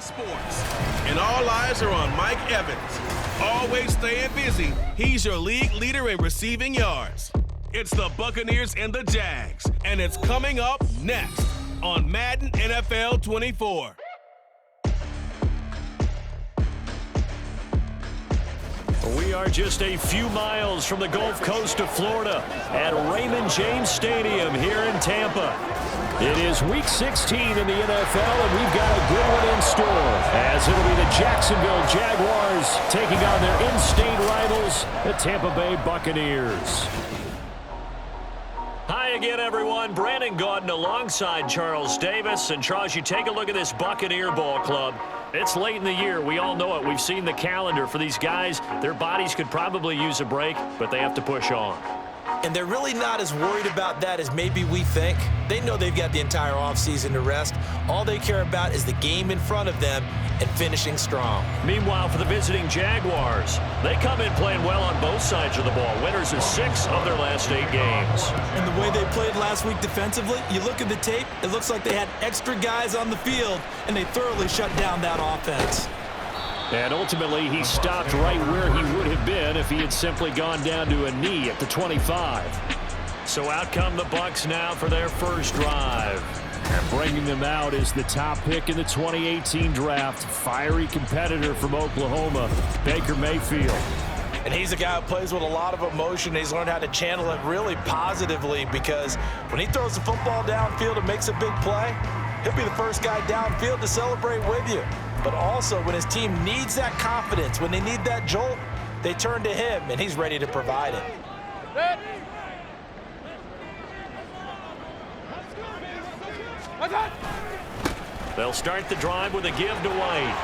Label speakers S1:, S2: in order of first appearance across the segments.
S1: sports. And all eyes are on Mike Evans. Always staying busy, he's your league leader in receiving yards. It's the Buccaneers and the Jags, and it's coming up next on Madden NFL 24.
S2: We are just a few miles from the Gulf Coast of Florida at Raymond James Stadium here in Tampa. It is Week 16 in the NFL, and we've got a good one in store, as it'll be the Jacksonville Jaguars taking on their in-state rivals, the Tampa Bay Buccaneers. Hi again, everyone. Brandon Gaudin alongside Charles Davis. And Charles, you take a look at this Buccaneer ball club. It's late in the year. We all know it. We've seen the calendar for these guys. Their bodies could probably use a break, but they have to push on.
S3: And they're really not as worried about that as maybe we think. They know they've got the entire offseason to rest. All they care about is the game in front of them and finishing strong.
S2: Meanwhile, for the visiting Jaguars, they come in playing well on both sides of the ball. Winners of 6 of their last 8 games.
S3: And the way they played last week defensively, you look at the tape, it looks like they had extra guys on the field, and they thoroughly shut down that offense.
S2: And ultimately, he stopped right where he would have been if he had simply gone down to a knee at the 25. So out come the Bucs now for their first drive. And bringing them out is the top pick in the 2018 draft, fiery competitor from Oklahoma, Baker Mayfield.
S3: And he's a guy who plays with a lot of emotion. He's learned how to channel it really positively, because when he throws the football downfield and makes a big play, he'll be the first guy downfield to celebrate with you. But also, when his team needs that confidence, when they need that jolt, they turn to him, and he's ready to provide it.
S2: They'll start the drive with a give to White.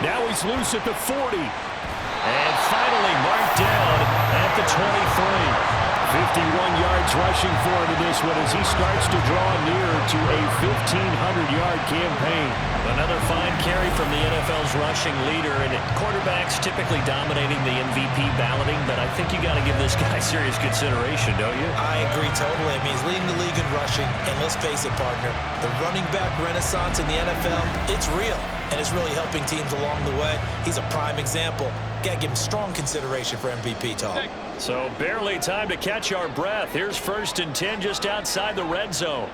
S2: Now he's loose at the 40. And finally marked down at the 23. 51 yards rushing for him in this one as he starts to draw near to a 1,500-yard campaign. Another fine carry from the NFL's rushing leader, and quarterbacks typically dominating the MVP balloting, but I think you got to give this guy serious consideration, don't you?
S3: I agree totally. I mean, he's leading the league in rushing, and let's face it, partner, the running back renaissance in the NFL, it's real, and it's really helping teams along the way. He's a prime example. Got to give him strong consideration for MVP talk.
S2: So barely time to catch our breath. Here's 1st and 10 just outside the red zone.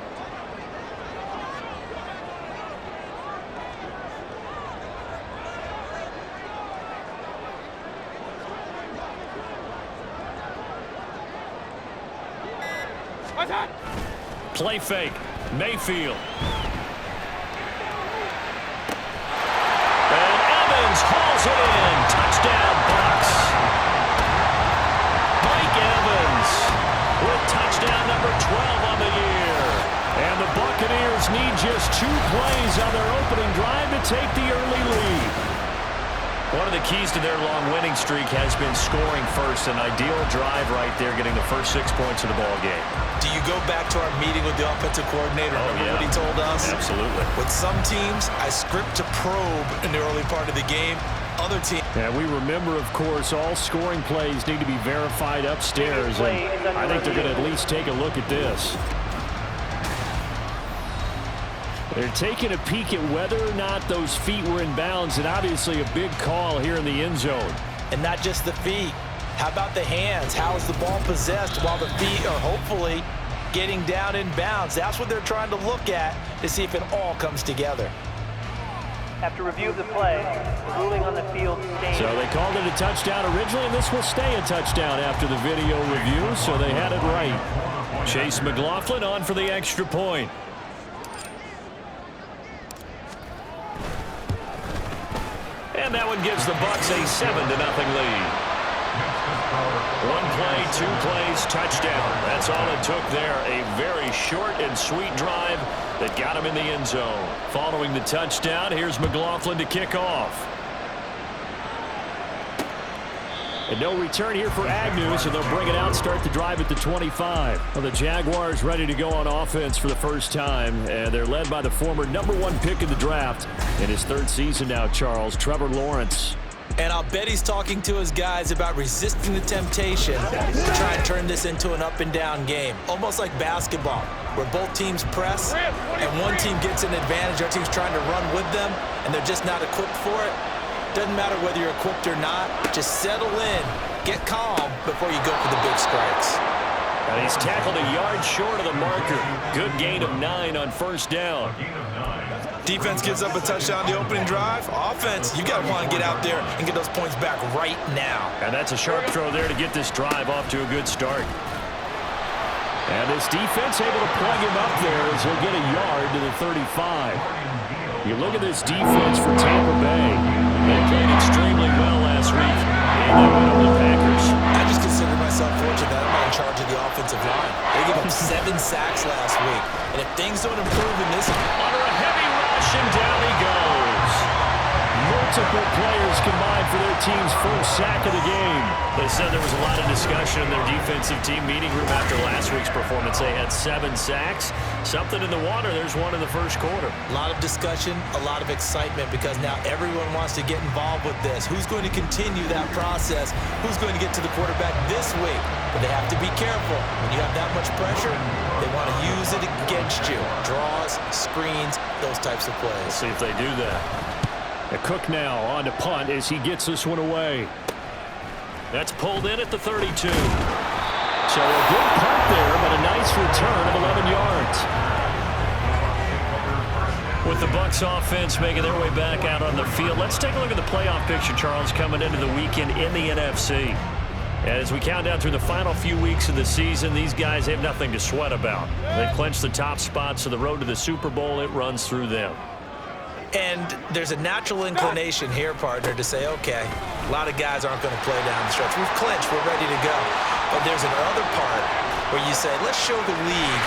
S2: Play fake. Mayfield. And Evans hauls it in. Touchdown, Bucs. Mike Evans with touchdown number 12 on the year. And the Buccaneers need just 2 plays on their opening drive to take the early lead. One of the keys to their long winning streak has been scoring first. An ideal drive right there, getting the first 6 points of the ball game.
S3: Do you go back to our meeting with the offensive coordinator? Remember what he told us?
S2: Absolutely.
S3: With some teams, I script to probe in the early part of the game. Other teams.
S2: And we remember, of course, all scoring plays need to be verified upstairs. And I think they're going to at least take a look at this. They're taking a peek at whether or not those feet were in bounds, and obviously a big call here in the end zone.
S3: And not just the feet. How about the hands? How is the ball possessed while the feet are hopefully getting down in bounds? That's what they're trying to look at to see if it all comes together.
S4: After review of the play, the ruling on the field stands.
S2: So they called it a touchdown originally, and this will stay a touchdown after the video review, so they had it right. Chase McLaughlin on for the extra point. And that one gives the Bucs a 7-0 lead. 1 play, 2 plays, touchdown. That's all it took there. A very short and sweet drive that got him in the end zone. Following the touchdown, here's McLaughlin to kick off. And no return here for Agnew, so they'll bring it out, start the drive at the 25. Well, the Jaguars ready to go on offense for the first time, and they're led by the former #1 pick in the draft. In his 3rd season now, Charles, Trevor Lawrence.
S3: And I'll bet he's talking to his guys about resisting the temptation to try and turn this into an up-and-down game, almost like basketball. where both teams press and one team gets an advantage, our team's trying to run with them, and they're just not equipped for it. Doesn't matter whether you're equipped or not. Just settle in, get calm before you go for the big strikes.
S2: And he's tackled a yard short of the marker. Good gain of 9 on first down.
S3: Defense gives up a touchdown the opening drive. Offense, you got to want to get out there and get those points back right now.
S2: And that's a sharp throw there to get this drive off to a good start. And this defense able to plug him up there as he'll get a yard to the 35. You look at this defense for Tampa Bay. They played extremely well last week. And they went over the Packers.
S3: I just consider myself fortunate that I'm not in charge of the offensive line. They gave up 7 sacks last week. And if things don't improve in this...
S2: Under a heavy rush, and down he goes. Multiple players combined for their team's first sack of the game. They said there was a lot of discussion in their defensive team meeting room after last week's performance. They had 7 sacks. Something in the water. There's one in the first quarter.
S3: A lot of discussion, a lot of excitement, because now everyone wants to get involved with this. Who's going to continue that process? Who's going to get to the quarterback this week? But they have to be careful. When you have that much pressure, they want to use it against you. Draws, screens, those types of plays.
S2: Let's see if they do that. A Cook now on to punt as he gets this one away. That's pulled in at the 32. So a good punt there, but a nice return of 11 yards. With the Bucs offense making their way back out on the field, let's take a look at the playoff picture, Charles, coming into the weekend in the NFC. As we count down through the final few weeks of the season, these guys have nothing to sweat about. They've clinched the top spots, so the road to the Super Bowl, it runs through them.
S3: And there's a natural inclination here, partner, to say, okay, a lot of guys aren't going to play down the stretch. We've clinched. We're ready to go. But there's another part where you say, let's show the league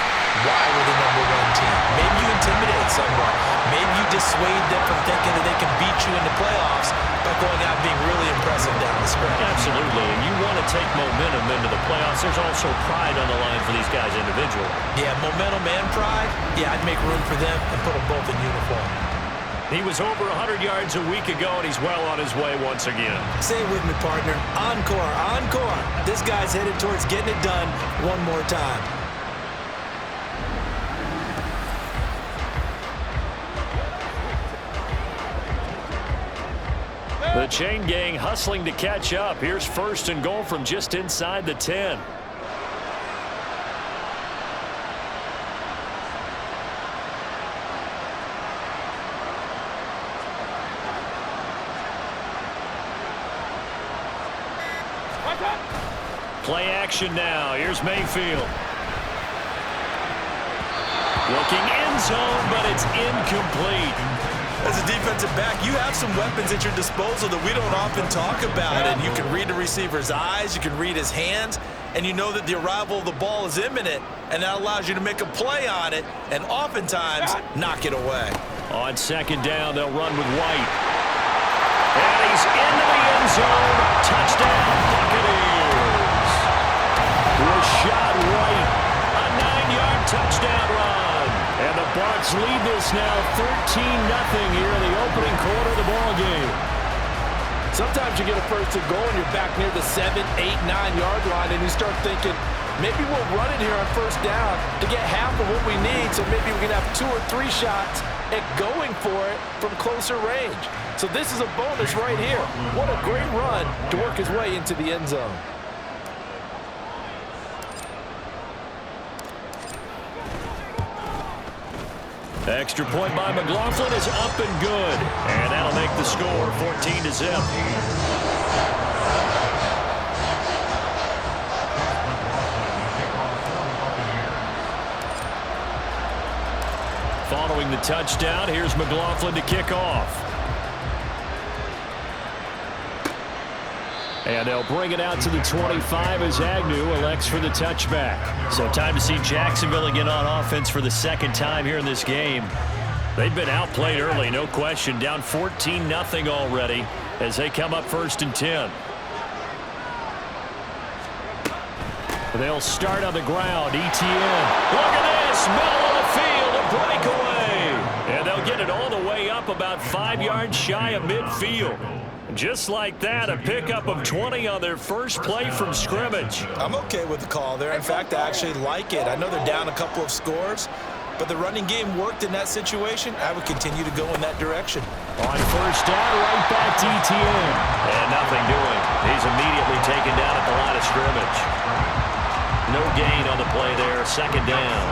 S3: why we're the #1 team. Maybe you intimidate someone. Maybe you dissuade them from thinking that they can beat you in the playoffs by going out and being really impressive down the stretch.
S2: Absolutely. And you want to take momentum into the playoffs. There's also pride on the line for these guys individually.
S3: Yeah, momentum and pride. Yeah, I'd make room for them and put them both in uniform.
S2: He was over 100 yards a week ago, and he's well on his way once again.
S3: Say it with me, partner. Encore, encore. This guy's headed towards getting it done one more time.
S2: The chain gang hustling to catch up. Here's 1st and goal from just inside the 10. Play action now. Here's Mayfield. Looking end zone, but it's incomplete.
S3: As a defensive back, you have some weapons at your disposal that we don't often talk about. And you can read the receiver's eyes, you can read his hands, and you know that the arrival of the ball is imminent, and that allows you to make a play on it and oftentimes knock it away.
S2: On 2nd down, they'll run with White. And he's into the end zone. Touchdown, Buccaneers. Rashad White, a 9-yard touchdown run. And the Bucs lead this now 13-0 here in the opening quarter of the ball game.
S5: Sometimes you get a 1st and goal and you're back near the 7, 8, 9-yard line, and you start thinking, maybe we'll run it here on 1st down to get half of what we need, so maybe we can have 2 or 3 shots at going for it from closer range. So this is a bonus right here. What a great run to work his way into the end zone.
S2: Extra point by McLaughlin is up and good. And that'll make the score 14-0. Following the touchdown, here's McLaughlin to kick off. And they'll bring it out to the 25 as Agnew elects for the touchback. So time to see Jacksonville again on offense for the 2nd time here in this game. They've been outplayed early, no question. Down 14-0 already as they come up 1st and 10. They'll start on the ground. ETN. Look at this. Middle of the field. A breakaway. And they'll get it all the way up about 5 yards shy of midfield. Just like that, a pickup of 20 on their first play from scrimmage.
S3: I'm okay with the call there. In fact, I actually like it. I know they're down a couple of scores, but the running game worked in that situation. I would continue to go in that direction.
S2: On first down, right back to ETN. And nothing doing. He's immediately taken down at the line of scrimmage. No gain on the play there. Second down.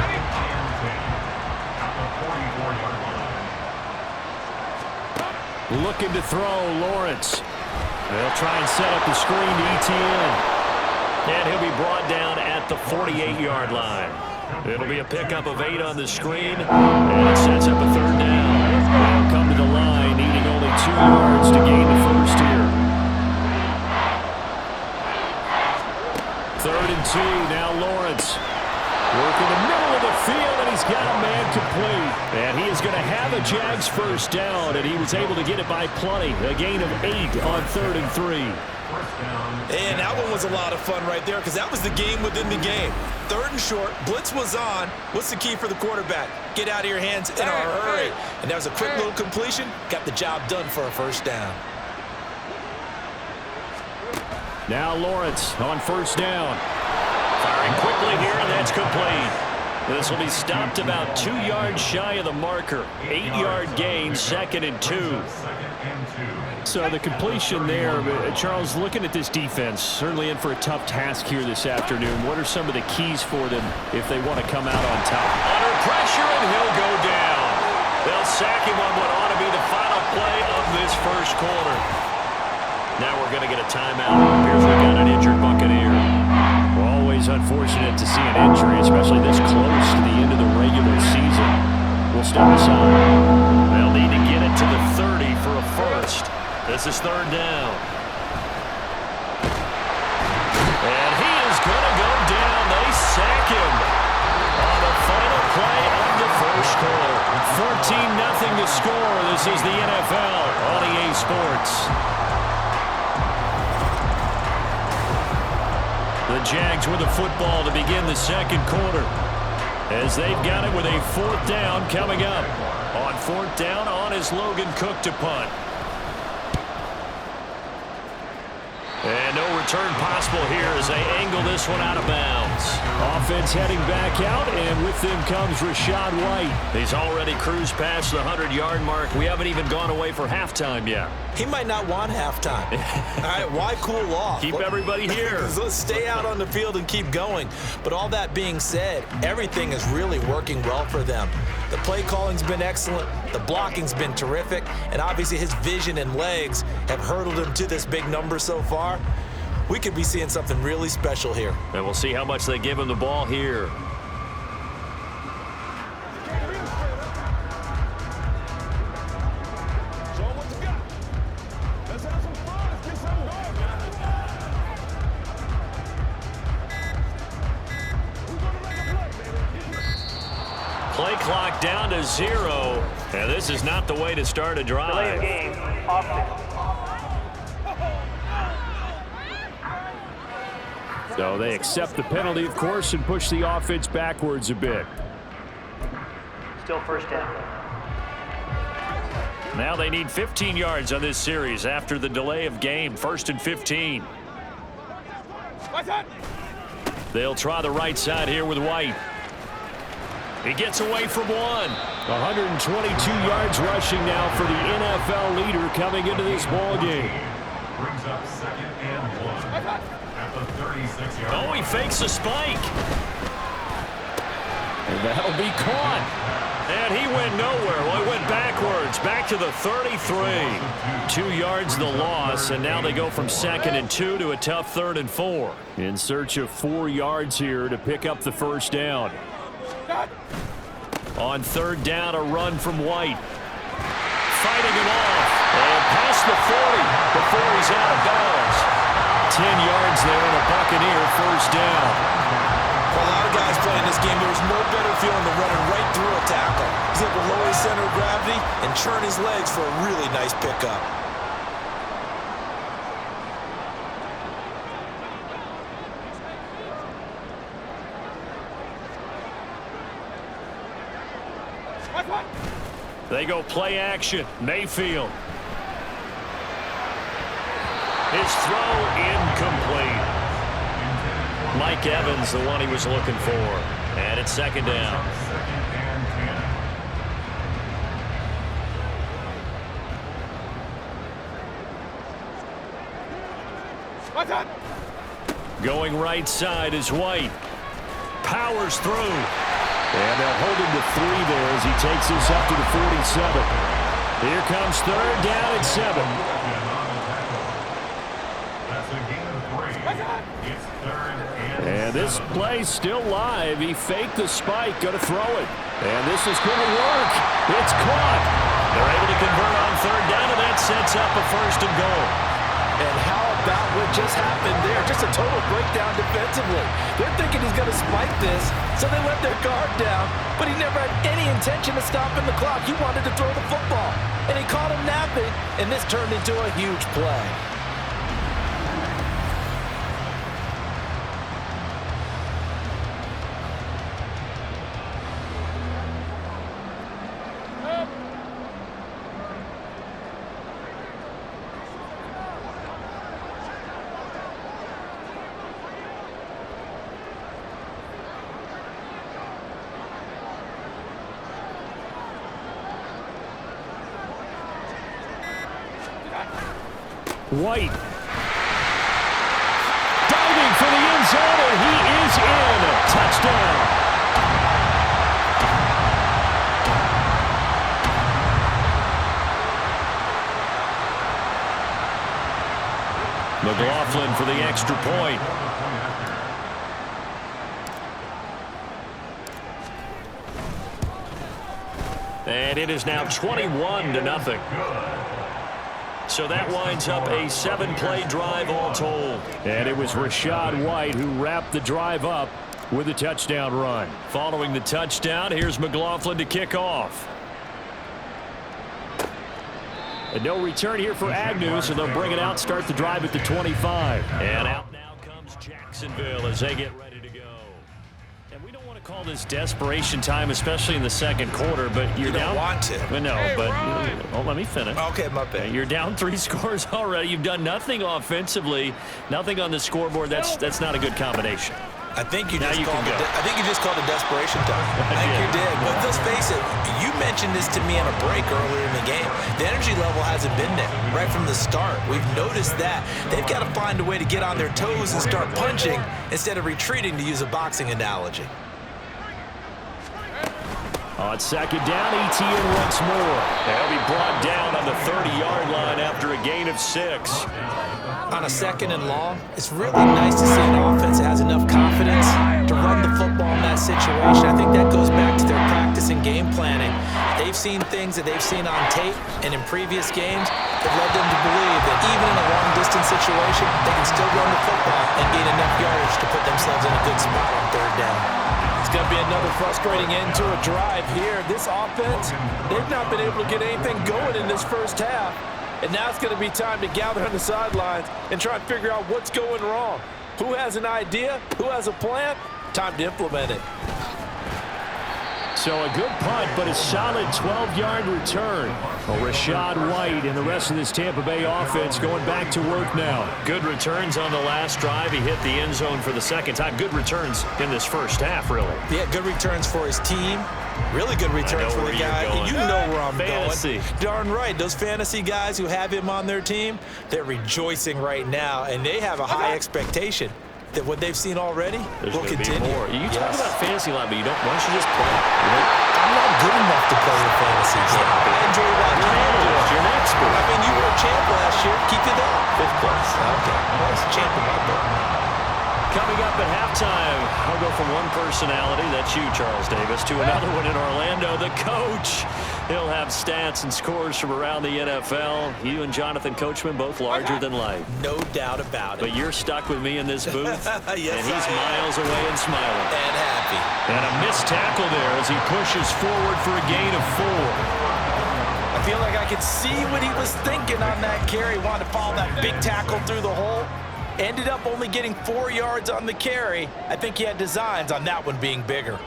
S2: Looking to throw, Lawrence. They'll try and set up the screen to ETN. And he'll be brought down at the 48-yard line. It'll be a pickup of 8 on the screen, and it sets up a third down. They'll come to the line, needing only 2 yards to gain the first here. 3rd and 2, now Lawrence. Working the middle of the field, and he's got a man complete. And he is going to have a Jags first down, and he was able to get it by plenty. A gain of 8 on 3rd and 3.
S3: And that one was a lot of fun right there because that was the game within the game. 3rd and short, blitz was on. What's the key for the quarterback? Get out of your hands in a hurry. And that was a quick little completion. Got the job done for a first down.
S2: Now Lawrence on first down. Firing quickly here, and that's complete. This will be stopped about 2 yards shy of the marker. 8-yard gain, 2nd and 2. So the completion there, Charles, looking at this defense, certainly in for a tough task here this afternoon. What are some of the keys for them if they want to come out on top? Under pressure, and he'll go down. They'll sack him on what ought to be the final play of this first quarter. Now we're going to get a timeout. Appears we've got an injured Buccaneer. Always unfortunate to see an injury, especially this close to the end of the regular season. We'll step aside. They'll need to get it to the 30 for a first. This is 3rd down. And he is going to go down. They sack him on the final play of the first quarter. 14-0 to score. This is the NFL on EA Sports. The Jags with the football to begin the second quarter, as they've got it with a 4th down coming up. On 4th down, on is Logan Cook to punt. And no return possible here as they angle this one out of bounds. Offense heading back out, and with them comes Rachaad White. He's already cruised past the 100-yard mark. We haven't even gone away for halftime yet.
S3: He might not want halftime. All right, why cool off?
S2: Keep everybody here.
S3: Let's stay out on the field and keep going. But all that being said, everything is really working well for them. The play calling's been excellent. The blocking's been terrific. And obviously his vision and legs have hurdled him to this big number so far. We could be seeing something really special here.
S2: And we'll see how much they give him the ball here. Play clock down to 0, and this is not the way to start a drive.
S4: Delay of game, offense.
S2: So they accept the penalty, of course, and push the offense backwards a bit.
S4: Still first down.
S2: Now they need 15 yards on this series after the delay of game. 1st and 15. They'll try the right side here with White. He gets away from one. 122 yards rushing now for the NFL leader coming into this ball game.
S6: Brings up 2nd and 1 at the 36-yard line.
S2: Oh, he fakes a spike. And that'll be caught. And he went nowhere. Well, he went backwards, back to the 33. 2 yards the loss, and now they go from 2nd and 2 to a tough 3rd and 4. In search of 4 yards here to pick up the first down. On 3rd down, a run from White. Fighting him off. And past the 40 before he's out of bounds. 10 yards there and a Buccaneer first down.
S3: For a lot of guys playing this game, there's no better feeling than running right through a tackle. He's able to lower his center of gravity and churn his legs for a really nice pickup.
S2: They go play action. Mayfield. His throw incomplete. Mike Evans, the one he was looking for. And it's second down. Going right side is White. Powers through. And they'll hold him to 3 there as he takes this up to the 47. Here comes third down at 7.
S6: That's a gain of 3. It's third and
S2: This play's still live. He faked the spike, going to throw it. And this is going to work. It's caught. They're able to convert on third down, and that sets up a first and goal.
S5: And how about what just happened there? Just a total breakdown defensively. They're thinking he's going to spike this, so they let their guard down, but he never had any intention of stopping the clock. He wanted to throw the football, and he caught him napping, and this turned into a huge play.
S2: White. Diving for the end zone, and he is in. Touchdown. McLaughlin for the extra point. And it is now 21-0. So that winds up a 7-play drive all told. And it was Rachaad White who wrapped the drive up with a touchdown run. Following the touchdown, here's McLaughlin to kick off. And no return here for Agnew, so they'll bring it out, start the drive at the 25. And out now comes Jacksonville as they get ready to go. And we don't want to call this desperation time, especially in the second quarter, but you're down.
S3: You don't want to.
S2: No, but let me finish.
S3: Okay, my bad.
S2: You're down 3 scores already. You've done nothing offensively, nothing on the scoreboard. That's not a good combination.
S3: I think you
S2: Now
S3: just
S2: you
S3: called
S2: can go.
S3: I think you just called it desperation time. I think you did. But let's face it, you mentioned this to me on a break earlier in the game. The energy level hasn't been there right from the start. We've noticed that. They've got to find a way to get on their toes and start punching instead of retreating, to use a boxing analogy.
S2: On second down, ETN once more. They'll be brought down on the 30-yard line after a gain of 6.
S3: On a second and long, it's really nice to see an offense that has enough confidence to run the football in that situation. I think that goes back to their practice and game planning. They've seen things that they've seen on tape and in previous games that led them to believe that even in a long-distance situation, they can still run the football and gain enough yardage to put themselves in a good spot on third down.
S5: It's going to be another frustrating end to a drive here. This offense, they've not been able to get anything going in this first half. And now it's going to be time to gather on the sidelines and try and figure out what's going wrong. Who has an idea? Who has a plan? Time to implement it.
S2: So a good punt, but a solid 12-yard return. Well, Rachaad White and the rest of this Tampa Bay offense going back to work now. Good returns on the last drive. He hit the end zone for the second time. Good returns in this first half, really.
S3: Yeah, good returns for his team. Really good returns for the guy. You know where I'm
S2: Fantasy.
S3: going. Darn right. Those fantasy guys who have him on their team, they're rejoicing right now, and they have a high expectation that what they've seen already will continue.
S2: More. You talk about fantasy line, but you don't. Why don't you just play?
S3: I'm not good enough to play the fantasy game. I enjoy watching you do it.
S2: You're an expert.
S3: I mean, you were a champ last year. Keep it up.
S2: 5th place.
S3: Okay. Well, it's a champ in my book.
S2: Coming up at halftime, I'll go from one personality, that's you, Charles Davis, to another one in Orlando, the coach. He'll have stats and scores from around the NFL. You and Jonathan Coachman, both larger than life.
S3: No doubt about it.
S2: But you're stuck with me in this booth,
S3: Yes,
S2: and he's
S3: I am.
S2: miles away and smiling.
S3: And happy.
S2: And a missed tackle there as he pushes forward for a gain of 4.
S5: I feel like I could see what he was thinking on that carry. Wanted to follow that big tackle through the hole. Ended up only getting 4 yards on the carry. I think he had designs on that one being bigger.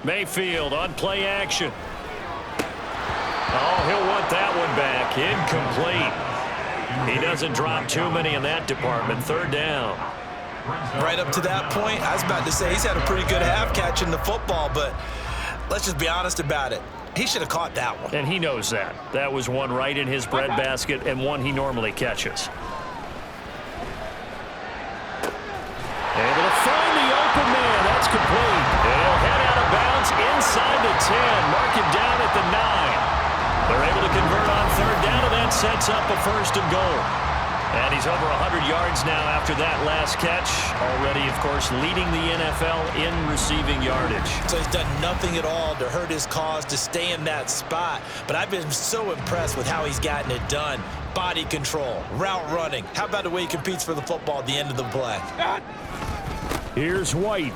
S2: Mayfield on play action. Oh, he'll want that one back. Incomplete. He doesn't drop too many in that department. Third down.
S3: Right up to that point, I was about to say he's had a pretty good half catching the football, but let's just be honest about it. He should have caught that one.
S2: And he knows that. That was one right in his breadbasket and one he normally catches. Able to find the open man. That's complete. He'll head out of bounds inside the 10. Mark him down at the 9. They're able to convert on third down, and that sets up a first and goal. And he's over 100 yards now after that last catch. Already, of course, leading the NFL in receiving yardage.
S3: So he's done nothing at all to hurt his cause, to stay in that spot. But I've been so impressed with how he's gotten it done. Body control, route running. How about the way he competes for the football at the end of the play?
S2: Here's White.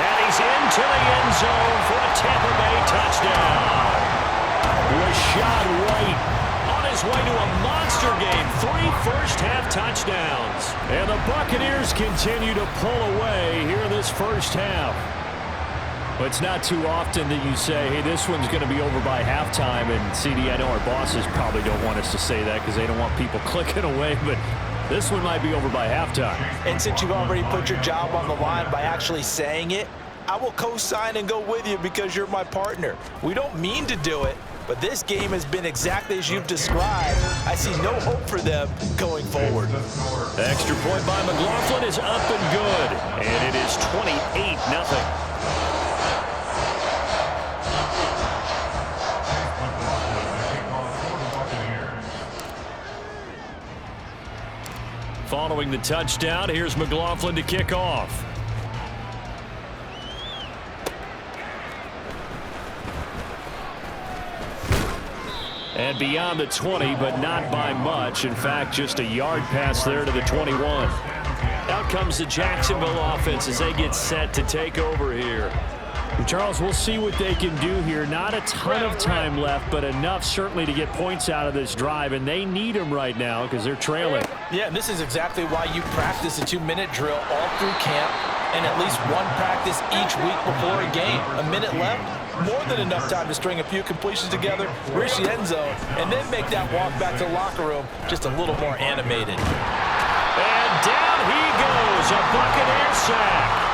S2: And he's into the end zone for a Tampa Bay touchdown. Rashad White on his way to a monster game. 3 first-half touchdowns. And the Buccaneers continue to pull away here in this first half. But it's not too often that you say, hey, this one's going to be over by halftime. And, CD, I know our bosses probably don't want us to say that because they don't want people clicking away. But this one might be over by halftime.
S3: And since you've already put your job on the line by actually saying it, I will co-sign and go with you because you're my partner. We don't mean to do it, but this game has been exactly as you've described. I see no hope for them going forward.
S2: The extra point by McLaughlin is up and good. And it is 28-0. Following the touchdown, here's McLaughlin to kick off. And beyond the 20, but not by much. In fact, just a yard pass there to the 21. Out comes the Jacksonville offense as they get set to take over here. Charles, we'll see what they can do here. Not a ton of time left, but enough certainly to get points out of this drive, and they need them right now because they're trailing.
S3: Yeah, and this is exactly why you practice a 2-minute drill all through camp and at least one practice each week before a game. A minute left, more than enough time to string a few completions together, reach the end zone, and then make that walk back to the locker room just a little more animated.
S2: And down he goes, a Buccaneer sack.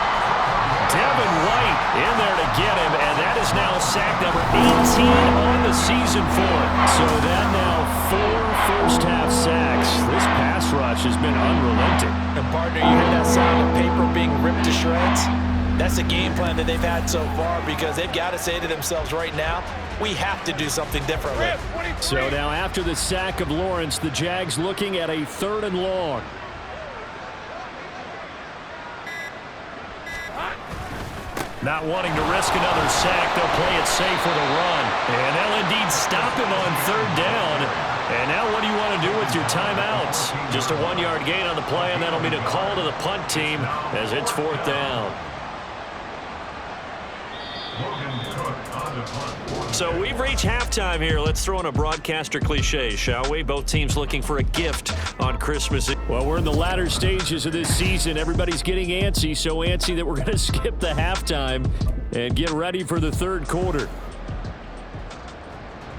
S2: Devin White in there to get him, and that is now sack number 18 on the season for him. So that now 4 first-half sacks. This pass rush has been unrelenting.
S3: And partner, you hear that sound of paper being ripped to shreds? That's the game plan that they've had so far because they've got to say to themselves right now, we have to do something differently.
S2: So now after the sack of Lawrence, the Jags looking at a 3rd and long. Not wanting to risk another sack, they'll play it safe with a run. And they'll indeed stop him on 3rd down. And now what do you want to do with your timeouts? Just a 1-yard gain on the play, and that'll be the call to the punt team as it's 4th down. So we've reached halftime here. Let's throw in a broadcaster cliche, shall we? Both teams looking for a gift on Christmas. Well, we're in the latter stages of this season. Everybody's getting antsy, so antsy that we're going to skip the halftime and get ready for the 3rd quarter.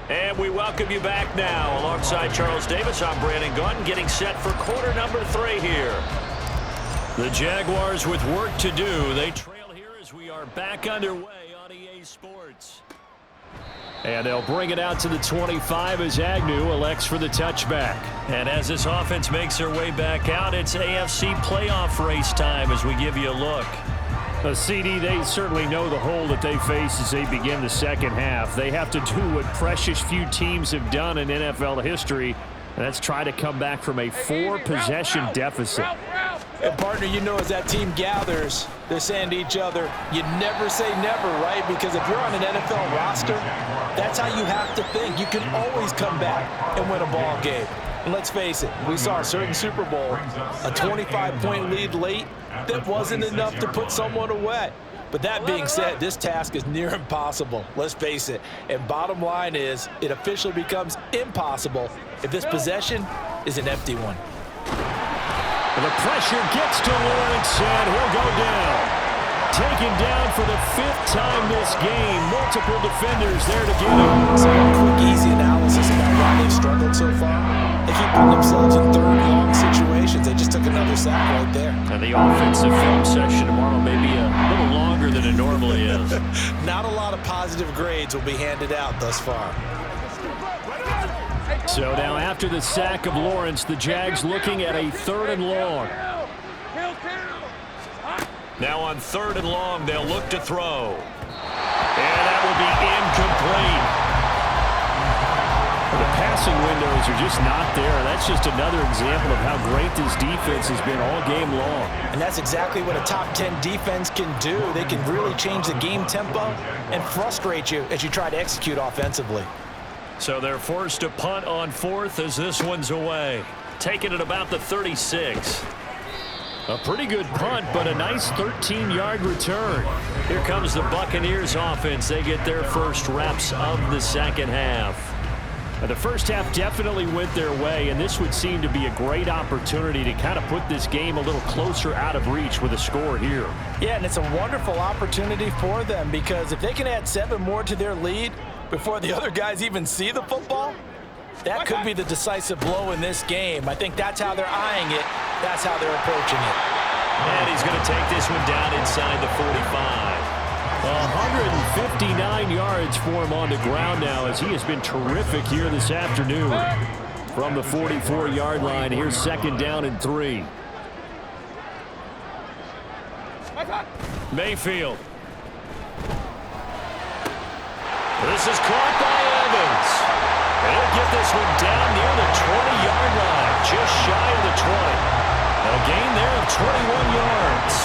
S2: And we welcome you back now. Alongside Charles Davis, I'm Brandon Gunn, getting set for quarter number 3 here. The Jaguars with work to do. They trail here as we are back underway on EA Sports. And they'll bring it out to the 25 as Agnew elects for the touchback. And as this offense makes their way back out, it's AFC playoff race time as we give you a look. CD, they certainly know the hole that they face as they begin the second half. They have to do what precious few teams have done in NFL history, and that's try to come back from a 4-possession deficit.
S3: And partner, you know, as that team gathers, they're saying to each other, you never say never, right? Because if you're on an NFL roster, that's how you have to think. You can always come back and win a ball game. And let's face it, we saw a certain Super Bowl, a 25-point lead late that wasn't enough to put someone away. But that being said, this task is near impossible. Let's face it. And bottom line is, it officially becomes impossible if this possession is an empty one.
S2: And the pressure gets to Lawrence, and he'll go down. Taken down for the 5th time this game. Multiple defenders there to get him.
S3: So a quick, easy analysis about why they've struggled so far. They keep putting themselves in third and long situations. They just took another sack right there.
S2: And the offensive film session tomorrow may be a little longer than it normally is.
S3: Not a lot of positive grades will be handed out thus far.
S2: So now after the sack of Lawrence, the Jags looking at a 3rd and long. Now on 3rd and long, they'll look to throw. And that will be incomplete. The passing windows are just not there. That's just another example of how great this defense has been all game long.
S3: And that's exactly what a top 10 defense can do. They can really change the game tempo and frustrate you as you try to execute offensively.
S2: So they're forced to punt on 4th as this one's away. Taking it about the 36. A pretty good punt, but a nice 13-yard return. Here comes the Buccaneers offense. They get their first reps of the second half. Now, the first half definitely went their way, and this would seem to be a great opportunity to kind of put this game a little closer out of reach with a score here.
S3: Yeah, and it's a wonderful opportunity for them because if they can add 7 more to their lead before the other guys even see the football, that could be the decisive blow in this game. I think that's how they're eyeing it. That's how they're approaching it.
S2: And he's going to take this one down inside the 45. 159 yards for him on the ground now as he has been terrific here this afternoon. From the 44-yard line, here's 2nd down and 3. Mayfield. This is caught by Evans. He'll get this one down near the 20-yard line, just shy of the 20. A gain there of 21 yards.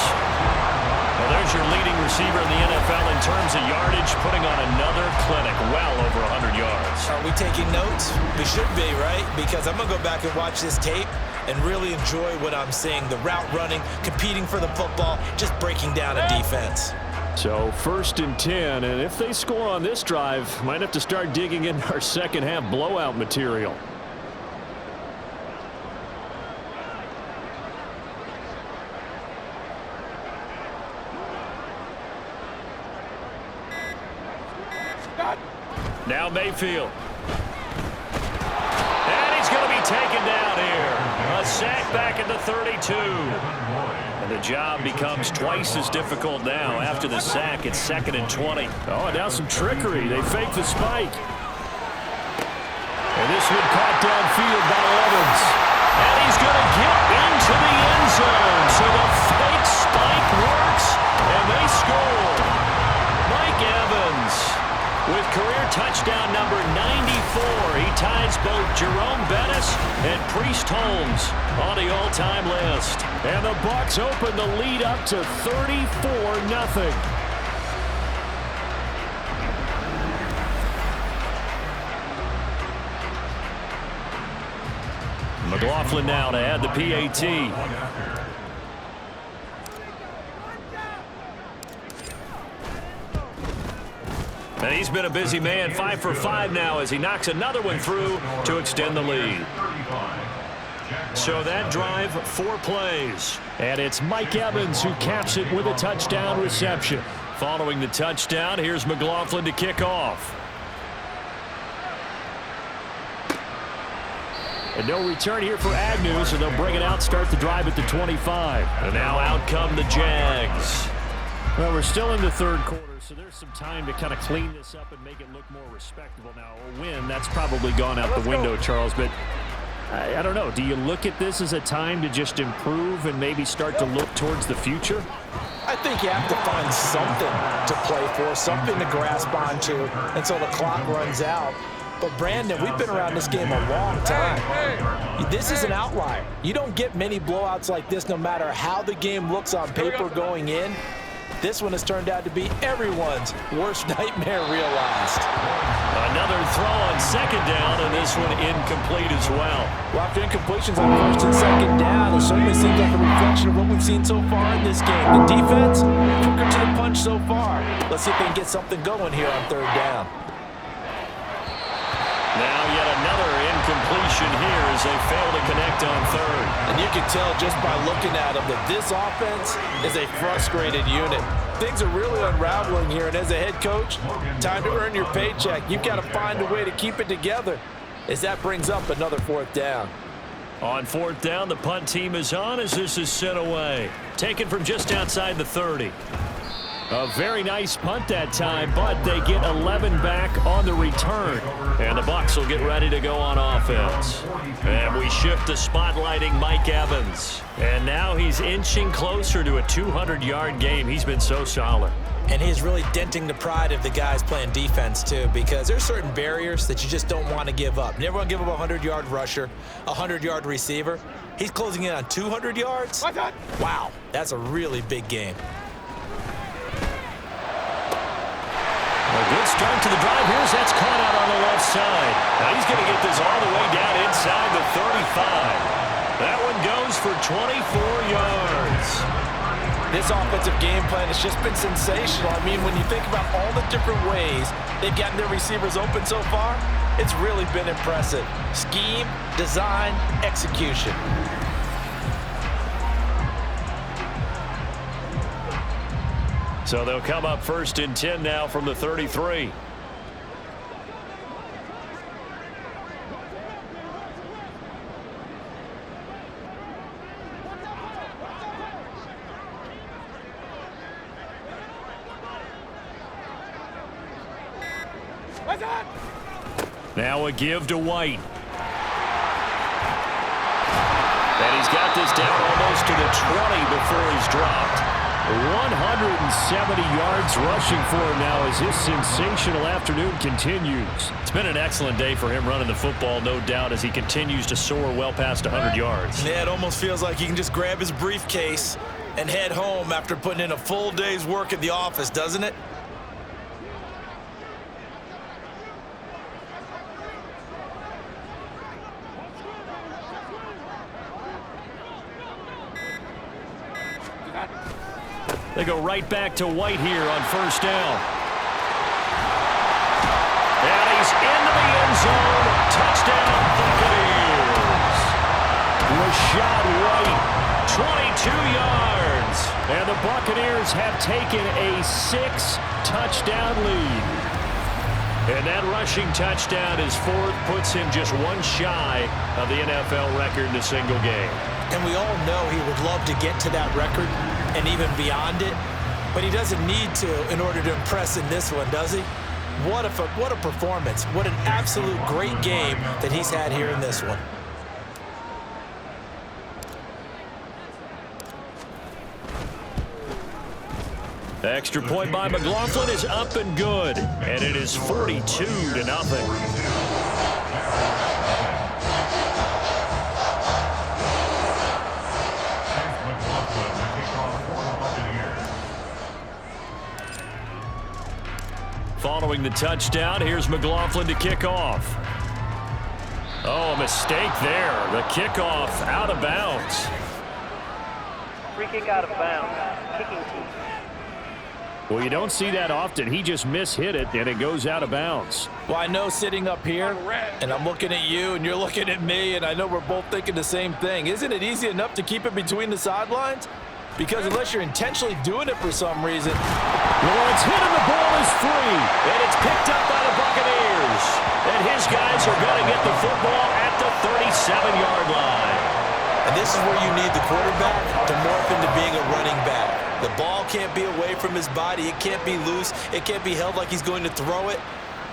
S2: Well, there's your leading receiver in the NFL in terms of yardage, putting on another clinic, well over 100 yards.
S3: Are we taking notes? We should be, right? Because I'm going to go back and watch this tape and really enjoy what I'm seeing. The route running, competing for the football, just breaking down a defense.
S2: So 1st and 10, and if they score on this drive, might have to start digging in our second half blowout material. Now Mayfield. And he's going to be taken down here. A sack back at the 32. And the job becomes twice as difficult now. After the sack, it's 2nd and 20. Oh, and now some trickery. They fake the spike. And this one caught downfield by Evans. And he's going to get into the end zone. So the fake spike works, and they score. Mike Evans with career touchdown number 94. He ties both Jerome Bettis and Priest Holmes on the all-time list. And the Bucs open the lead up to 34-0. McLaughlin now to add the PAT. And he's been a busy man, 5 for 5 now as he knocks another one through to extend the lead. So that drive, 4 plays. And it's Mike Evans who caps it with a touchdown reception. Following the touchdown, here's McLaughlin to kick off. And no return here for Agnew, so they'll bring it out, start the drive at the 25. And now out come the Jags. Well, we're still in the 3rd quarter, so there's some time to kind of clean this up and make it look more respectable. Now, a win, that's probably gone out the window, Charles, but I don't know. Do you look at this as a time to just improve and maybe start to look towards the future?
S3: I think you have to find something to play for, something to grasp onto until the clock runs out. But, Brandon, we've been around this game a long time. This is an outlier. You don't get many blowouts like this no matter how the game looks on paper going in. This one has turned out to be everyone's worst nightmare realized.
S2: Another throw on 2nd down, and this one incomplete as well.
S3: Well, after incompletions on 1st and 2nd down, it certainly seems like a reflection of what we've seen so far in this game. The defense, quicker to the punch so far. Let's see if they can get something going here on 3rd down.
S2: Now yet another incompletion here as they fail to connect on 3rd.
S3: And you can tell just by looking at them that this offense is a frustrated unit.
S5: things are really unraveling here. And as a head coach, time to earn your paycheck. You've got to find a way to keep it together as that brings up another 4th down.
S2: On 4th down, the punt team is on as this is sent away. Taken from just outside the 30. A very nice punt that time, but they get 11 back on the return. And the Bucs will get ready to go on offense. And we shift to spotlighting Mike Evans. And now he's inching closer to a 200-yard game. He's been so solid.
S3: And he's really denting the pride of the guys playing defense, too, because there's certain barriers that you just don't want to give up. You never want to give up a 100-yard rusher, a 100-yard receiver. He's closing in on 200 yards. Wow, that's a really big game.
S2: A good start to the drive. Here's that's caught out on the left side. Now he's going to get this all the way down inside the 35. That one goes for 24 yards.
S5: This offensive game plan has just been sensational. I mean, when you think about all the different ways they've gotten their receivers open so far, it's really been impressive. Scheme, design, execution.
S2: So they'll come up 1st and 10 now from the 33. Now a give to White. And he's got this down almost to the 20 before he's dropped. 170 yards rushing for him now as his sensational afternoon continues. It's been an excellent day for him running the football, no doubt, as he continues to soar well past 100 yards.
S3: Yeah, it almost feels like he can just grab his briefcase and head home after putting in a full day's work at the office, doesn't it?
S2: They go right back to White here on 1st down. And he's into the end zone. Touchdown, Buccaneers. Rashad White, 22 yards. And the Buccaneers have taken a 6-touchdown lead. And that rushing touchdown is 4th, puts him just one shy of the NFL record in a single game.
S3: And we all know he would love to get to that record and even beyond it, but he doesn't need to in order to impress in this one, does he? What a performance. What an absolute great game that he's had here in this one.
S2: The extra point by McLaughlin is up and good, and it is 42-0. Following the touchdown, here's McLaughlin to kick off. Oh, a mistake there. The kickoff out of bounds.
S4: Free kick out of bounds. Kicking team.
S2: Well, you don't see that often. He just mishit it, and it goes out of bounds.
S5: Well, I know sitting up here, and I'm looking at you, and you're looking at me, and I know we're both thinking the same thing. Isn't it easy enough to keep it between the sidelines? Because unless you're intentionally doing it for some reason.
S2: Lawrence hit and the ball is free. And it's picked up by the Buccaneers. And his guys are going to get the football at the 37-yard line.
S3: And this is where you need the quarterback to morph into being a running back. The ball can't be away from his body. It can't be loose. It can't be held like he's going to throw it.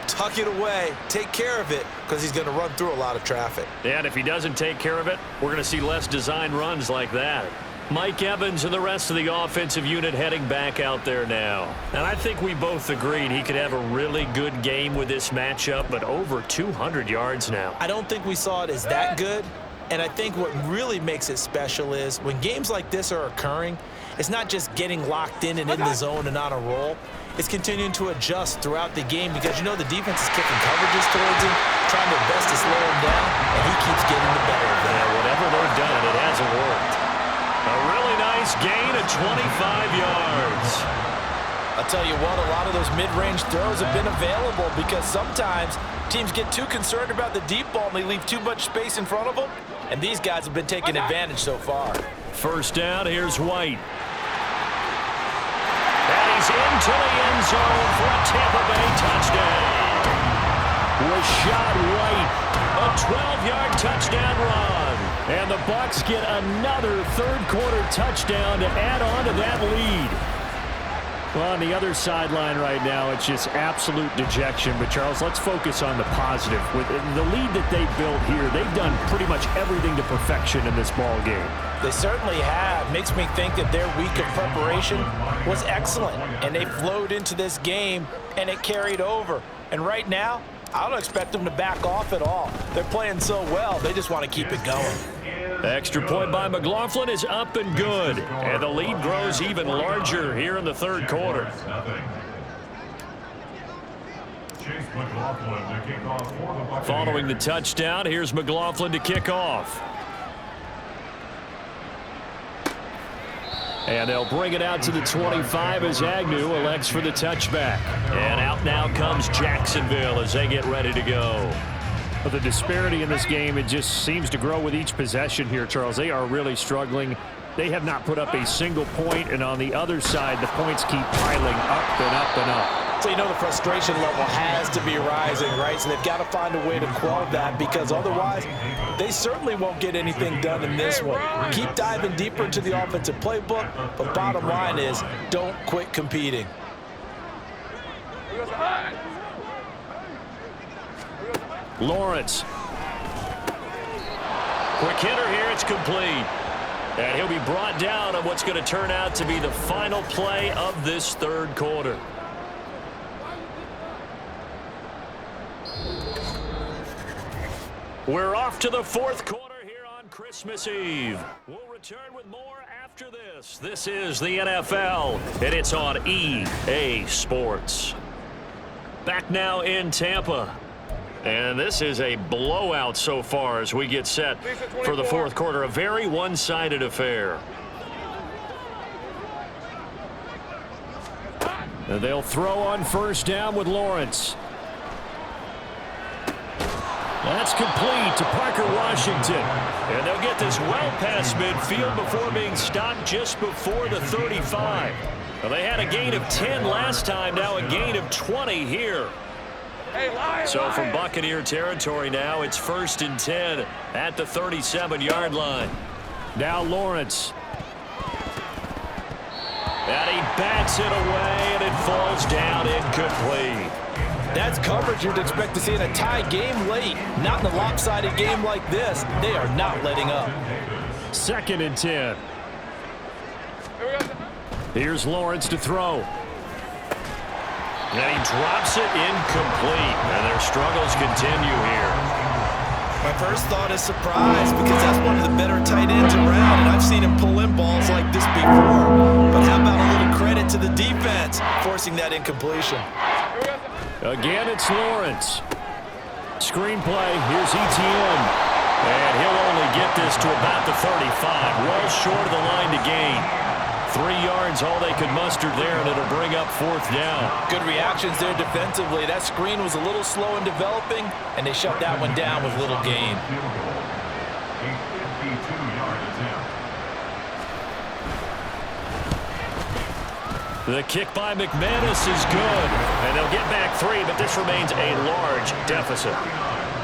S3: Tuck it away. Take care of it because he's going to run through a lot of traffic.
S2: And if he doesn't take care of it, we're going to see less design runs like that. Mike Evans and the rest of the offensive unit heading back out there now. And I think we both agreed he could have a really good game with this matchup, but over 200 yards now.
S3: I don't think we saw it as that good. And I think what really makes it special is when games like this are occurring, it's not just getting locked in and in the zone and on a roll. It's continuing to adjust throughout the game because you know the defense is kicking coverages towards him, trying their best to slow him down, and he keeps getting the better of them.
S2: Yeah, whatever they've done, it hasn't worked. A really nice gain of 25 yards.
S5: I'll tell you what, a lot of those mid-range throws have been available because sometimes teams get too concerned about the deep ball and they leave too much space in front of them, and these guys have been taking advantage so far.
S2: 1st down, here's White. And he's into the end zone for a Tampa Bay touchdown. Rashad White, a 12-yard touchdown run. And the Bucs get another third-quarter touchdown to add on to that lead. Well, on the other sideline right now, it's just absolute dejection. But, Charles, let's focus on the positive. With the lead that they built here, they've done pretty much everything to perfection in this ball game.
S3: They certainly have. Makes me think that their week of preparation was excellent. And they flowed into this game, and it carried over. And right now, I don't expect them to back off at all. They're playing so well, they just want to keep it going.
S2: Extra point by McLaughlin is up and good. And the lead grows even larger here in the third quarter. Following the touchdown, here's McLaughlin to kick off. And they'll bring it out to the 25 as Agnew elects for the touchback. And out now comes Jacksonville as they get ready to go. But the disparity in this game, it just seems to grow with each possession here, Charles. They are really struggling. They have not put up a single point, and on the other side, the points keep piling up and up and up.
S3: So you know the frustration level has to be rising, right? So they've got to find a way to quell that, because otherwise they certainly won't get anything done in this one. Keep diving deeper into the offensive playbook, but bottom line is don't quit competing.
S2: Lawrence. Quick hitter here, it's complete. And he'll be brought down on what's going to turn out to be the final play of this third quarter. We're off to the fourth quarter here on Christmas Eve. We'll return with more after this. This is the NFL, and it's on EA Sports. Back now in Tampa. And this is a blowout so far as we get set for the fourth quarter. A very one-sided affair. And they'll throw on first down with Lawrence. That's complete to Parker Washington. And they'll get this well past midfield before being stopped just before the 35. Well, they had a gain of 10 last time, now a gain of 20 here. So from Buccaneer territory now, it's 1st and 10 at the 37-yard line. Now Lawrence. And he bats it away, and it falls down incomplete.
S3: That's coverage you'd expect to see in a tie game late. Not in a lopsided game like this. They are not letting up.
S2: 2nd and 10. Here's Lawrence to throw. And he drops it incomplete. And their struggles continue here.
S3: My first thought is surprise, because that's one of the better tight ends around, and I've seen him pull in balls like this before. But how about a little credit to the defense forcing that incompletion?
S2: Again, it's Lawrence. Screenplay, here's Etienne. And he'll only get this to about the 35, well short of the line to gain. 3 yards, all they could muster there, and it'll bring up 4th down. Good reactions there defensively. That screen was a little slow in developing, and they shut that one down with little gain. The kick by McManus is good, and they'll get back 3, but this remains a large deficit.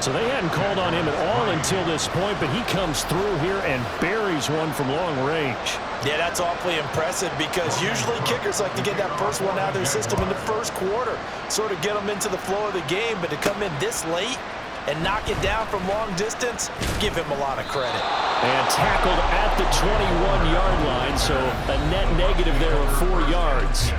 S2: So they hadn't called on him at all until this point, but he comes through here and buries one from long range.
S3: Yeah, that's awfully impressive, because usually kickers like to get that first one out of their system in the first quarter, sort of get them into the flow of the game, but to come in this late and knock it down from long distance, give him a lot of credit.
S2: And tackled at the 21-yard line, so a net negative there of 4 yards.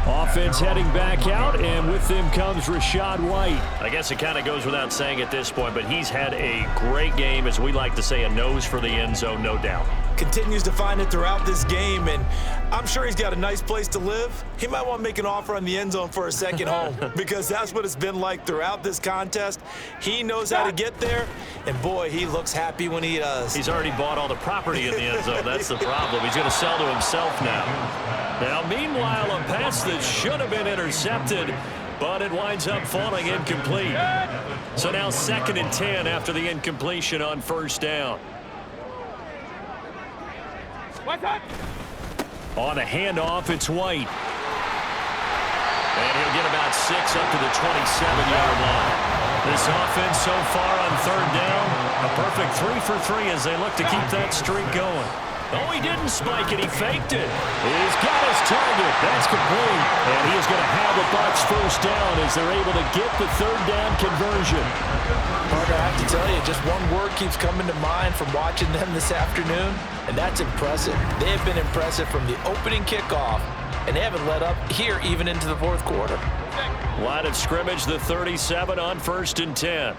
S2: Offense heading back out, and with them comes Rashad White. I guess it kind of goes without saying at this point, but he's had a great game, as we like to say, a nose for the end zone, no doubt.
S3: Continues to find it throughout this game, and I'm sure he's got a nice place to live. He might want to make an offer on the end zone for a second home, because that's what it's been like throughout this contest. He knows how to get there, and boy, he looks happy when he does.
S2: He's already bought all the property in the end zone. That's the problem. He's going to sell to himself now. Now, meanwhile, a pass that should have been intercepted, but it winds up falling incomplete. So now 2nd and 10 after the incompletion on first down. On the handoff, it's White. And he'll get about 6 up to the 27-yard line. This offense so far on third down, a perfect 3 for 3 as they look to keep that streak going. Oh, he didn't spike it. He faked it. He's got his target. That's complete. And he is going to have the Bucs first down as they're able to get the third down conversion.
S3: Parker, I have to tell you, just one word keeps coming to mind from watching them this afternoon, and that's impressive. They have been impressive from the opening kickoff, and they haven't let up here even into the fourth quarter.
S2: Line of scrimmage, the 37 on 1st and 10.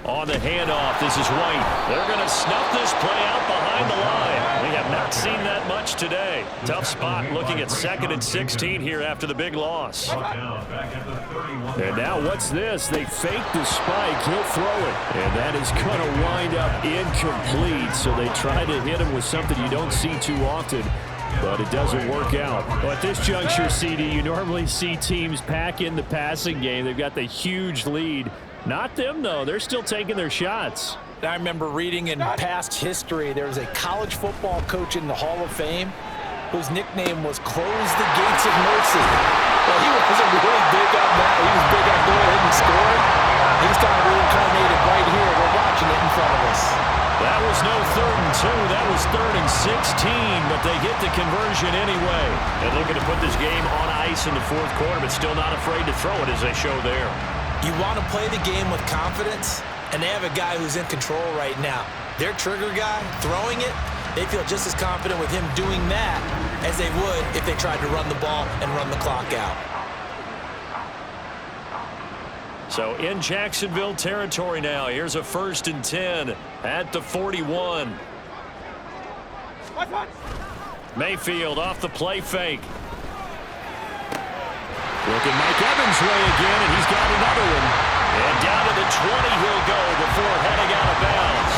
S2: On the handoff, this is White. They're going to snuff this play out behind the line. We have not seen that much today. Tough spot looking at 2nd and 16 here after the big loss. And now what's this? They fake the spike. He'll throw it. And that is going to wind up incomplete. So they try to hit him with something you don't see too often, but it doesn't work out. Well, at this juncture, CD, you normally see teams pack in the passing game. They've got the huge lead. Not them, though. They're still taking their shots.
S3: I remember reading in past history, there was a college football coach in the Hall of Fame whose nickname was Close the Gates of Mercy. Well, he wasn't really big on that. He was big on going ahead and scoring. He's kind of reincarnated right here. We're watching it in front of us.
S2: That was no 3rd and 2. That was 3rd and 16, but they get the conversion anyway. And looking to put this game on ice in the fourth quarter, but still not afraid to throw it as they show there.
S3: You want to play the game with confidence, and they have a guy who's in control right now. Their trigger guy, throwing it, they feel just as confident with him doing that as they would if they tried to run the ball and run the clock out.
S2: So in Jacksonville territory now. Here's a 1st and 10 at the 41. Mayfield off the play fake. Looking Mike Evans' way again, and he's got another one. And down to the 20 he'll go before heading out of bounds.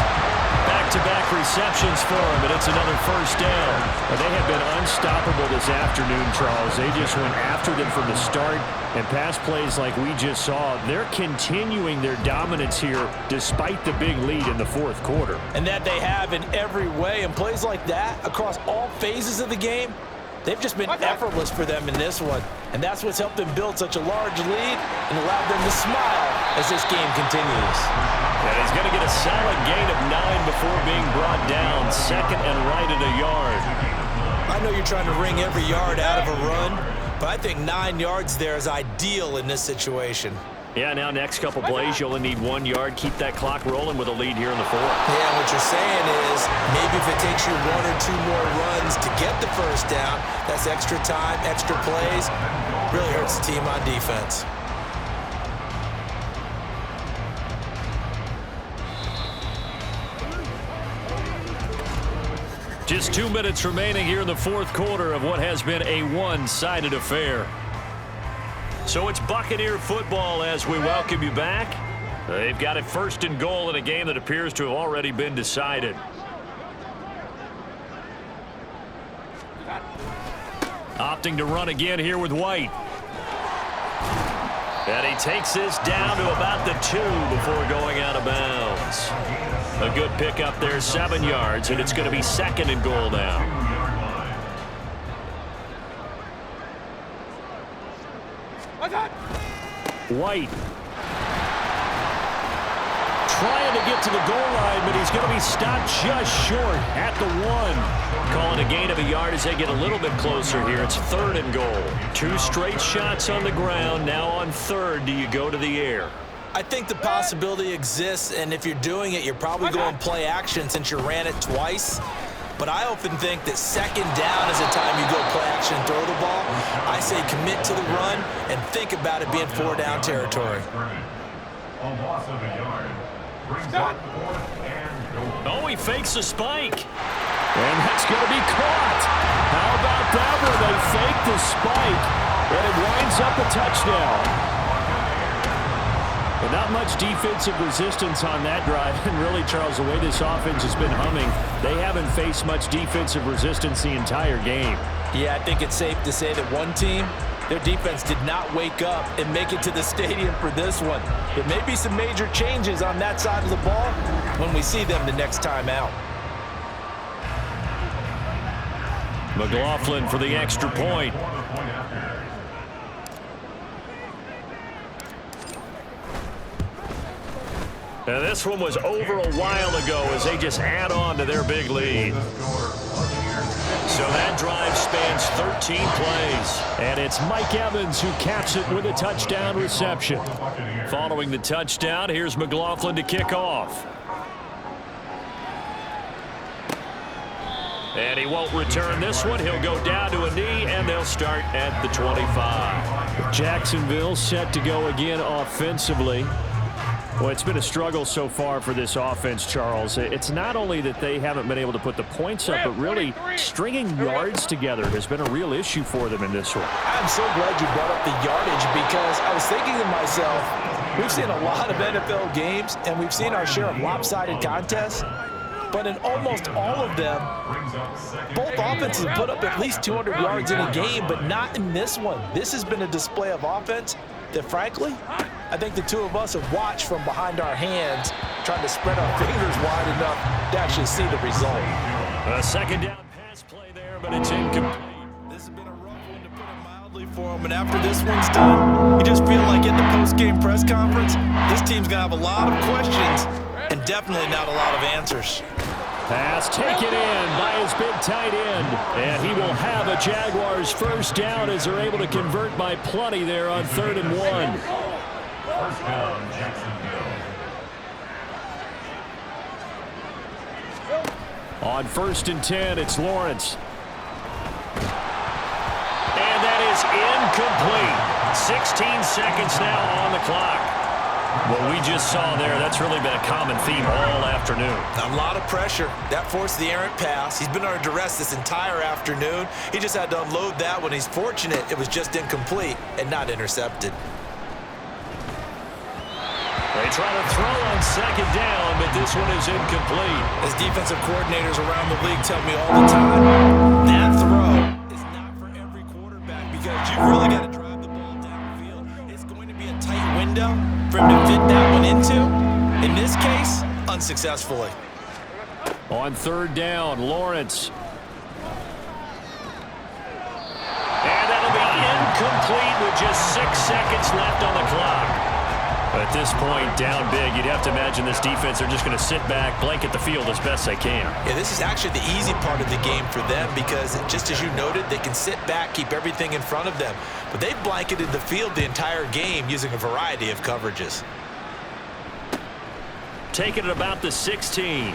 S2: Back-to-back receptions for him, and it's another first down. Well, they have been unstoppable this afternoon, Charles. They just went after them from the start, and pass plays like we just saw. They're continuing their dominance here despite the big lead in the fourth quarter.
S3: And that they have in every way, and plays like that across all phases of the game, they've just been effortless for them in this one. And that's what's helped them build such a large lead and allowed them to smile as this game continues.
S2: And he's going to get a solid gain of 9 before being brought down. 2nd and right at a yard.
S3: I know you're trying to wring every yard out of a run, but I think 9 yards there is ideal in this situation.
S2: Yeah, now next couple plays, you only need 1 yard. Keep that clock rolling with a lead here in the fourth.
S3: Yeah, what you're saying is maybe if it takes you 1 or 2 more runs to get the first down, that's extra time, extra plays, really hurts the team on defense.
S2: Just 2 minutes remaining here in the fourth quarter of what has been a one-sided affair. So it's Buccaneer football as we welcome you back. They've got it 1st and goal in a game that appears to have already been decided. Opting to run again here with White. And he takes this down to about the 2 before going out of bounds. A good pickup there, 7 yards, and it's going to be 2nd and goal now. White trying to get to the goal line, but he's going to be stopped just short at the 1. Calling a gain of a yard as they get a little bit closer here. It's 3rd and goal. 2 straight shots on the ground. Now on 3rd, do you go to the air?
S3: I think the possibility exists, and if you're doing it, you're probably going play action since you ran it twice. But I often think that 2nd down is the time you go play action and throw the ball. I say commit to the run and think about it being 4-down territory.
S6: A loss of a yard brings up 4th and goal.
S2: Oh, he fakes a spike. And that's going to be caught. How about that where they fake the spike, and it winds up a touchdown. But not much defensive resistance on that drive. And really, Charles, the way this offense has been humming, they haven't faced much defensive resistance the entire game.
S3: Yeah, I think it's safe to say that one team, their defense did not wake up and make it to the stadium for this one. There may be some major changes on that side of the ball when we see them the next time out.
S2: McLaughlin for the extra point. And this one was over a while ago as they just add on to their big lead. So that drive spans 13 plays. And it's Mike Evans who caps it with a touchdown reception. Following the touchdown, here's McLaughlin to kick off. And he won't return this one. He'll go down to a knee, and they'll start at the 25. Jacksonville set to go again offensively. Well, it's been a struggle so far for this offense, Charles. It's not only that they haven't been able to put the points up, but really stringing yards together has been a real issue for them in this one.
S3: I'm so glad you brought up the yardage because I was thinking to myself, we've seen a lot of NFL games, and we've seen our share of lopsided contests. But in almost all of them, both offenses have put up at least 200 yards in a game, but not in this one. This has been a display of offense that, frankly, I think the two of us have watched from behind our hands, trying to spread our fingers wide enough to actually see the result.
S2: A second down pass play there, but it's incomplete.
S3: This has been a rough one, to put it mildly, for him. And after this one's done, you just feel like at the post-game press conference, this team's going to have a lot of questions and definitely not a lot of answers.
S2: Pass taken in by his big tight end. And he will have a Jaguars first down as they're able to convert by plenty there on 3rd and 1.
S6: First down, Jacksonville.
S2: On 1st and 10, it's Lawrence. And that is incomplete. 16 seconds now on the clock. What we just saw there, that's really been a common theme all afternoon.
S3: A lot of pressure. That forced the errant pass. He's been under duress this entire afternoon. He just had to unload that one. He's fortunate it was just incomplete and not intercepted.
S2: They try to throw on 2nd down, but this one is incomplete.
S3: As defensive coordinators around the league tell me all the time, that throw is not for every quarterback because you've really got to drive the ball downfield. It's going to be a tight window for him to fit that one into. In this case, unsuccessfully.
S2: On 3rd down, Lawrence. And that'll be incomplete with just 6 seconds left on the clock. At this point, down big, you'd have to imagine this defense, they're just going to sit back, blanket the field as best they can.
S3: Yeah, this is actually the easy part of the game for them because, just as you noted, they can sit back, keep everything in front of them. But they've blanketed the field the entire game using a variety of coverages.
S2: Taking it about the 16.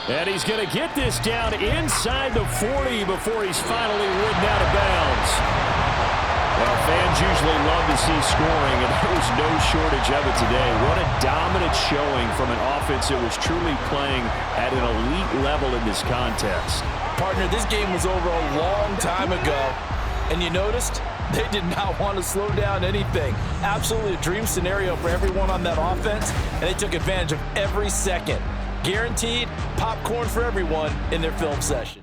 S2: And he's going to get this down inside the 40 before he's finally ridden out of bounds. Well, fans usually love to see scoring, and there was no shortage of it today. What a dominant showing from an offense that was truly playing at an elite level in this contest.
S5: Partner, this game was over a long time ago, and you noticed they did not want to slow down anything. Absolutely a dream scenario for everyone on that offense, and they took advantage of every second. Guaranteed popcorn for everyone in their film session.